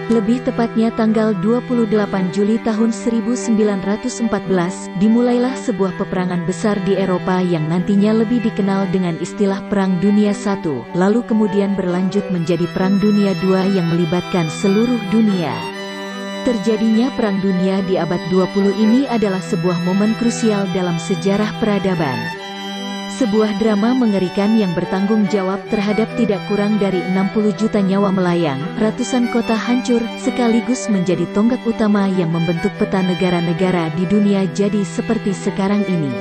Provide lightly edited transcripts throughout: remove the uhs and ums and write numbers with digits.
Lebih tepatnya tanggal 28 Juli tahun 1914, dimulailah sebuah peperangan besar di Eropa yang nantinya lebih dikenal dengan istilah Perang Dunia I, lalu kemudian berlanjut menjadi Perang Dunia II yang melibatkan seluruh dunia. Terjadinya Perang Dunia di abad 20 ini adalah sebuah momen krusial dalam sejarah peradaban. Sebuah drama mengerikan yang bertanggung jawab terhadap tidak kurang dari 60 juta nyawa melayang, ratusan kota hancur, sekaligus menjadi tonggak utama yang membentuk peta negara-negara di dunia jadi seperti sekarang ini.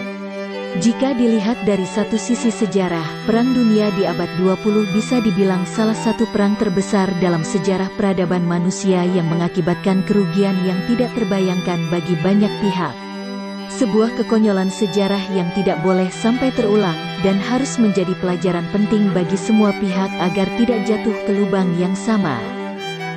Jika dilihat dari satu sisi sejarah, Perang Dunia di abad 20 bisa dibilang salah satu perang terbesar dalam sejarah peradaban manusia yang mengakibatkan kerugian yang tidak terbayangkan bagi banyak pihak. Sebuah kekonyolan sejarah yang tidak boleh sampai terulang, dan harus menjadi pelajaran penting bagi semua pihak agar tidak jatuh ke lubang yang sama.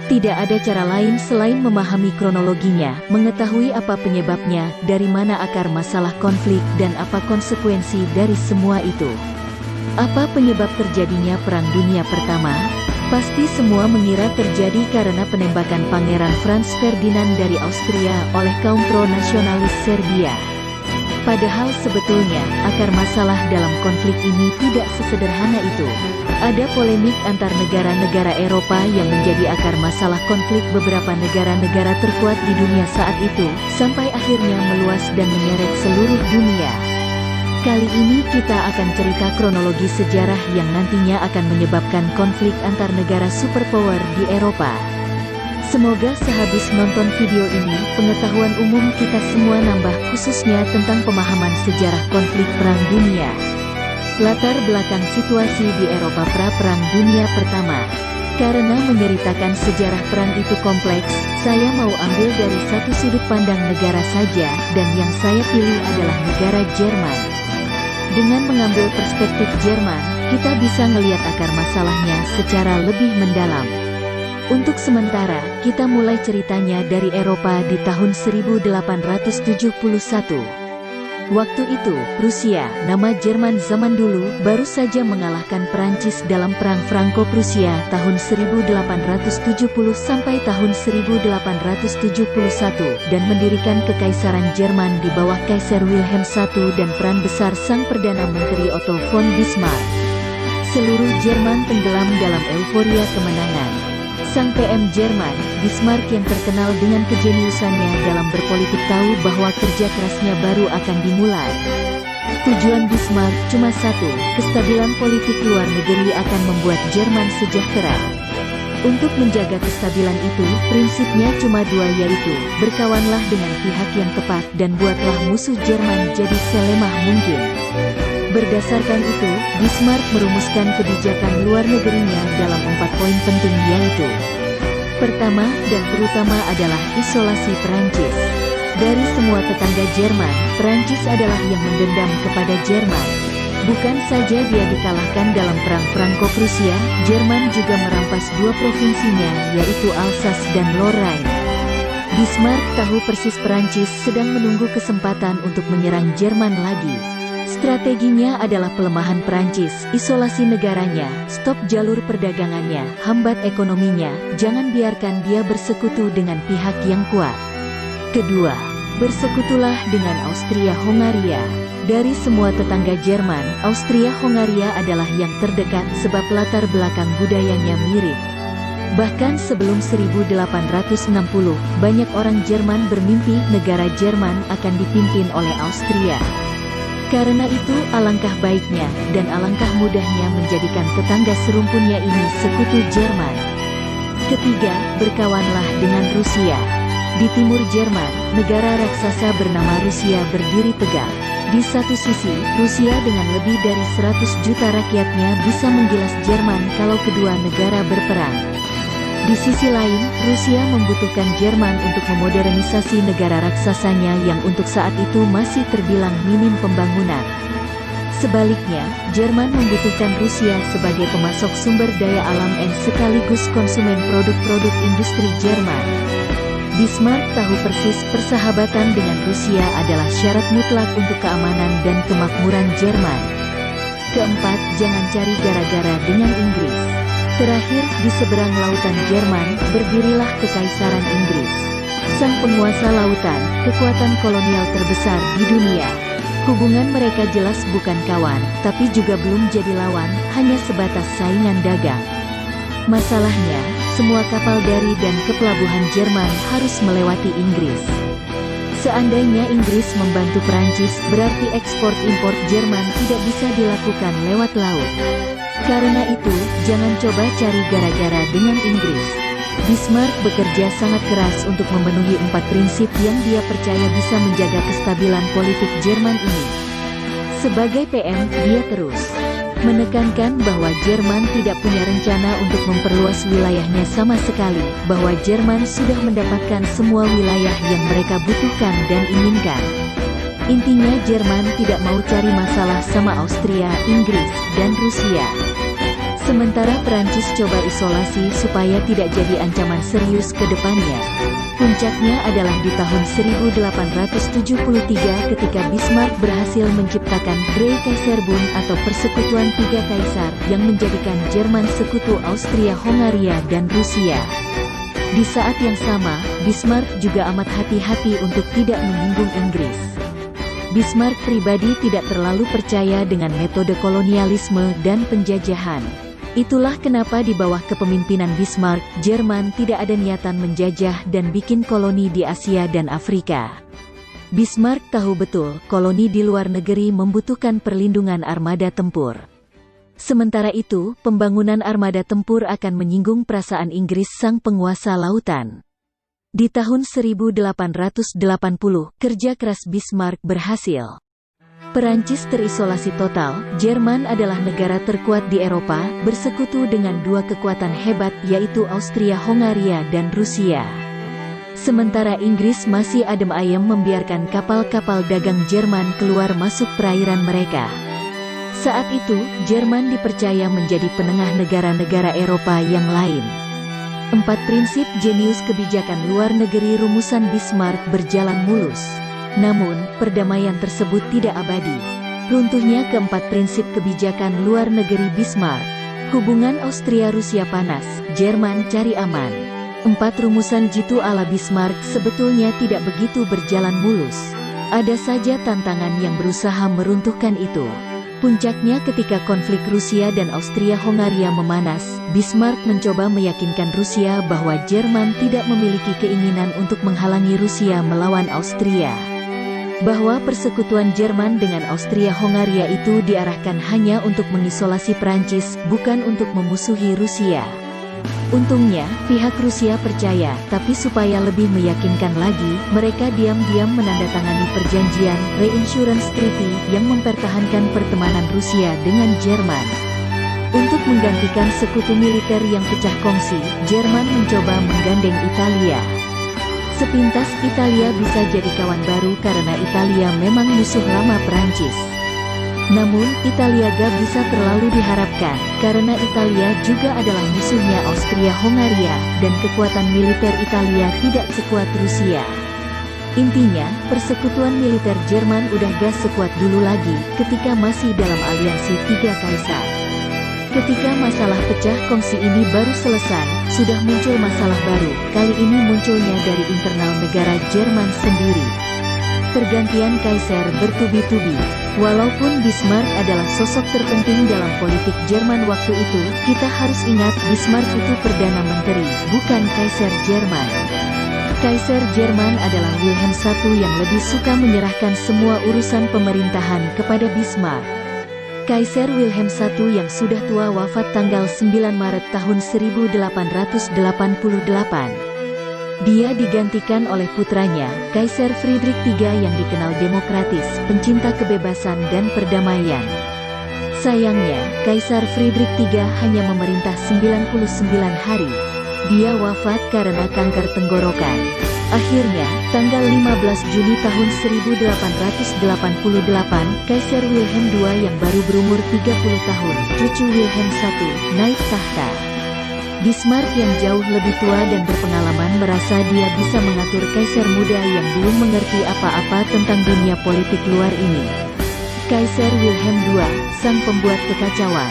Tidak ada cara lain selain memahami kronologinya, mengetahui apa penyebabnya, dari mana akar masalah konflik, dan apa konsekuensi dari semua itu. Apa penyebab terjadinya Perang Dunia Pertama? Pasti semua mengira terjadi karena penembakan Pangeran Franz Ferdinand dari Austria oleh kaum pro-nasionalis Serbia. Padahal sebetulnya, akar masalah dalam konflik ini tidak sesederhana itu. Ada polemik antar negara-negara Eropa yang menjadi akar masalah konflik beberapa negara-negara terkuat di dunia saat itu, sampai akhirnya meluas dan menyeret seluruh dunia. Kali ini kita akan cerita kronologi sejarah yang nantinya akan menyebabkan konflik antar negara superpower di Eropa. Semoga sehabis nonton video ini, pengetahuan umum kita semua nambah khususnya tentang pemahaman sejarah konflik Perang Dunia. Latar belakang situasi di Eropa pra-Perang Dunia Pertama. Karena menceritakan sejarah perang itu kompleks, saya mau ambil dari satu sudut pandang negara saja, dan yang saya pilih adalah negara Jerman. Dengan mengambil perspektif Jerman, kita bisa melihat akar masalahnya secara lebih mendalam. Untuk sementara, kita mulai ceritanya dari Eropa di tahun 1871. Waktu itu, Rusia, nama Jerman zaman dulu, baru saja mengalahkan Perancis dalam Perang Franco-Prusia tahun 1870 sampai tahun 1871, dan mendirikan Kekaisaran Jerman di bawah Kaisar Wilhelm I dan peran besar Sang Perdana Menteri Otto von Bismarck. Seluruh Jerman tenggelam dalam euforia kemenangan. Sang PM Jerman, Bismarck yang terkenal dengan kejeniusannya dalam berpolitik tahu bahwa kerja kerasnya baru akan dimulai. Tujuan Bismarck cuma satu, kestabilan politik luar negeri akan membuat Jerman sejahtera. Untuk menjaga kestabilan itu, prinsipnya cuma dua, yaitu, berkawanlah dengan pihak yang tepat dan buatlah musuh Jerman jadi selemah mungkin. Berdasarkan itu, Bismarck merumuskan kebijakan luar negerinya dalam 4 poin penting, yaitu: pertama dan terutama adalah isolasi Perancis. Dari semua tetangga Jerman, Perancis adalah yang mendendam kepada Jerman. Bukan saja dia dikalahkan dalam Perang Franco-Prusia, Jerman juga merampas 2 provinsinya, yaitu Alsace dan Lorraine. Bismarck tahu persis Perancis sedang menunggu kesempatan untuk menyerang Jerman lagi. Strateginya adalah pelemahan Perancis, isolasi negaranya, stop jalur perdagangannya, hambat ekonominya, jangan biarkan dia bersekutu dengan pihak yang kuat. Kedua, bersekutulah dengan Austria-Hongaria. Dari semua tetangga Jerman, Austria-Hongaria adalah yang terdekat sebab latar belakang budayanya mirip. Bahkan sebelum 1860, banyak orang Jerman bermimpi negara Jerman akan dipimpin oleh Austria. Karena itu, alangkah baiknya, dan alangkah mudahnya menjadikan tetangga serumpunnya ini sekutu Jerman. Ketiga, berkawanlah dengan Rusia. Di timur Jerman, negara raksasa bernama Rusia berdiri tegak. Di satu sisi, Rusia dengan lebih dari 100 juta rakyatnya bisa menggilas Jerman kalau kedua negara berperang. Di sisi lain, Rusia membutuhkan Jerman untuk memodernisasi negara raksasanya yang untuk saat itu masih terbilang minim pembangunan. Sebaliknya, Jerman membutuhkan Rusia sebagai pemasok sumber daya alam dan sekaligus konsumen produk-produk industri Jerman. Bismarck tahu persis persahabatan dengan Rusia adalah syarat mutlak untuk keamanan dan kemakmuran Jerman. Keempat, jangan cari gara-gara dengan Inggris. Terakhir, di seberang lautan Jerman, berdirilah Kekaisaran Inggris. Sang penguasa lautan, kekuatan kolonial terbesar di dunia. Hubungan mereka jelas bukan kawan, tapi juga belum jadi lawan, hanya sebatas saingan dagang. Masalahnya, semua kapal dari dan ke pelabuhan Jerman harus melewati Inggris. Seandainya Inggris membantu Perancis, berarti ekspor-impor Jerman tidak bisa dilakukan lewat laut. Karena itu, jangan coba cari gara-gara dengan Inggris. Bismarck bekerja sangat keras untuk memenuhi 4 prinsip yang dia percaya bisa menjaga kestabilan politik Jerman ini. Sebagai PM, dia terus menekankan bahwa Jerman tidak punya rencana untuk memperluas wilayahnya sama sekali, bahwa Jerman sudah mendapatkan semua wilayah yang mereka butuhkan dan inginkan. Intinya Jerman tidak mau cari masalah sama Austria, Inggris, dan Rusia. Sementara Perancis coba isolasi supaya tidak jadi ancaman serius ke depannya. Puncaknya adalah di tahun 1873 ketika Bismarck berhasil menciptakan Dreikaiserbund atau Persekutuan Tiga Kaisar yang menjadikan Jerman sekutu Austria-Hongaria dan Rusia. Di saat yang sama, Bismarck juga amat hati-hati untuk tidak menyinggung Inggris. Bismarck pribadi tidak terlalu percaya dengan metode kolonialisme dan penjajahan. Itulah kenapa di bawah kepemimpinan Bismarck, Jerman tidak ada niatan menjajah dan bikin koloni di Asia dan Afrika. Bismarck tahu betul, koloni di luar negeri membutuhkan perlindungan armada tempur. Sementara itu, pembangunan armada tempur akan menyinggung perasaan Inggris sang penguasa lautan. Di tahun 1880, kerja keras Bismarck berhasil. Perancis terisolasi total, Jerman adalah negara terkuat di Eropa, bersekutu dengan dua kekuatan hebat yaitu Austria-Hongaria dan Rusia. Sementara Inggris masih adem ayem membiarkan kapal-kapal dagang Jerman keluar masuk perairan mereka. Saat itu, Jerman dipercaya menjadi penengah negara-negara Eropa yang lain. 4 prinsip jenius kebijakan luar negeri rumusan Bismarck berjalan mulus. Namun, perdamaian tersebut tidak abadi. Runtuhnya keempat prinsip kebijakan luar negeri Bismarck. Hubungan Austria-Rusia panas, Jerman cari aman. 4 rumusan jitu ala Bismarck sebetulnya tidak begitu berjalan mulus. Ada saja tantangan yang berusaha meruntuhkan itu. Puncaknya ketika konflik Rusia dan Austria-Hongaria memanas, Bismarck mencoba meyakinkan Rusia bahwa Jerman tidak memiliki keinginan untuk menghalangi Rusia melawan Austria. Bahwa persekutuan Jerman dengan Austria-Hongaria itu diarahkan hanya untuk mengisolasi Perancis, bukan untuk memusuhi Rusia. Untungnya, pihak Rusia percaya, tapi supaya lebih meyakinkan lagi, mereka diam-diam menandatangani perjanjian Reinsurance Treaty yang mempertahankan pertemanan Rusia dengan Jerman. Untuk menggantikan sekutu militer yang pecah kongsi, Jerman mencoba menggandeng Italia. Sepintas Italia bisa jadi kawan baru karena Italia memang musuh lama Perancis. Namun, Italia gak bisa terlalu diharapkan, karena Italia juga adalah musuhnya Austria-Hongaria, dan kekuatan militer Italia tidak sekuat Rusia. Intinya, persekutuan militer Jerman udah gak sekuat dulu lagi, ketika masih dalam aliansi Tiga Kaisar. Ketika masalah pecah kongsi ini baru selesai, sudah muncul masalah baru, kali ini munculnya dari internal negara Jerman sendiri. Pergantian kaisar bertubi-tubi. Walaupun Bismarck adalah sosok terpenting dalam politik Jerman waktu itu, kita harus ingat Bismarck itu Perdana Menteri, bukan Kaisar Jerman. Kaisar Jerman adalah Wilhelm I yang lebih suka menyerahkan semua urusan pemerintahan kepada Bismarck. Kaisar Wilhelm I yang sudah tua wafat tanggal 9 Maret tahun 1888. Dia digantikan oleh putranya, Kaisar Friedrich III yang dikenal demokratis, pencinta kebebasan dan perdamaian. Sayangnya, Kaisar Friedrich III hanya memerintah 99 hari. Dia wafat karena kanker tenggorokan. Akhirnya, tanggal 15 Juni tahun 1888, Kaisar Wilhelm II yang baru berumur 30 tahun, cucu Wilhelm I, naik tahta. Bismarck yang jauh lebih tua dan berpengalaman merasa dia bisa mengatur kaisar muda yang belum mengerti apa-apa tentang dunia politik luar ini. Kaisar Wilhelm II, sang pembuat kekacauan.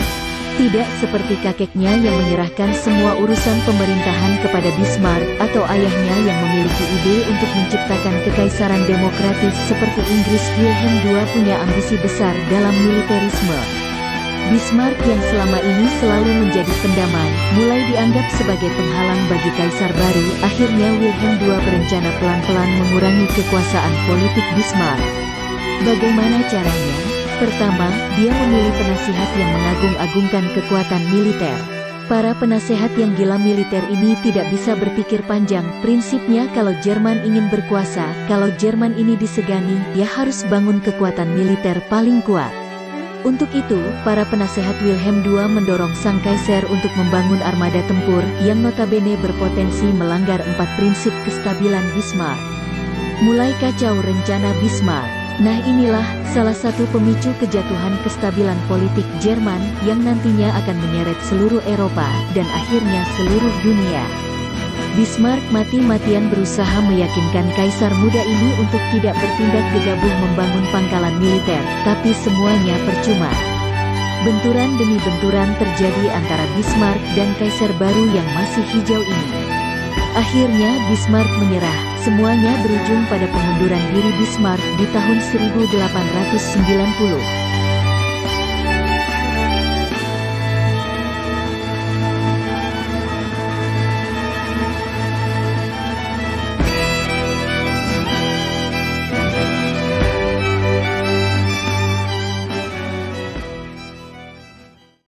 Tidak seperti kakeknya yang menyerahkan semua urusan pemerintahan kepada Bismarck atau ayahnya yang memiliki ide untuk menciptakan kekaisaran demokratis seperti Inggris. Wilhelm II punya ambisi besar dalam militerisme. Bismarck yang selama ini selalu menjadi pendamai, mulai dianggap sebagai penghalang bagi kaisar baru. Akhirnya Wilhelm II berencana pelan-pelan mengurangi kekuasaan politik Bismarck. Bagaimana caranya? Pertama, dia memilih penasihat yang mengagung-agungkan kekuatan militer. Para penasehat yang gila militer ini tidak bisa berpikir panjang. Prinsipnya kalau Jerman ingin berkuasa, kalau Jerman ini disegani, dia harus bangun kekuatan militer paling kuat. Untuk itu, para penasehat Wilhelm II mendorong sang kaisar untuk membangun armada tempur yang notabene berpotensi melanggar 4 prinsip kestabilan Bismarck. Mulai kacau rencana Bismarck. Nah, inilah salah satu pemicu kejatuhan kestabilan politik Jerman yang nantinya akan menyeret seluruh Eropa dan akhirnya seluruh dunia. Bismarck mati-matian berusaha meyakinkan kaisar muda ini untuk tidak bertindak gegabah membangun pangkalan militer, tapi semuanya percuma. Benturan demi benturan terjadi antara Bismarck dan kaisar baru yang masih hijau ini. Akhirnya Bismarck menyerah. Semuanya berujung pada pengunduran diri Bismarck di tahun 1890.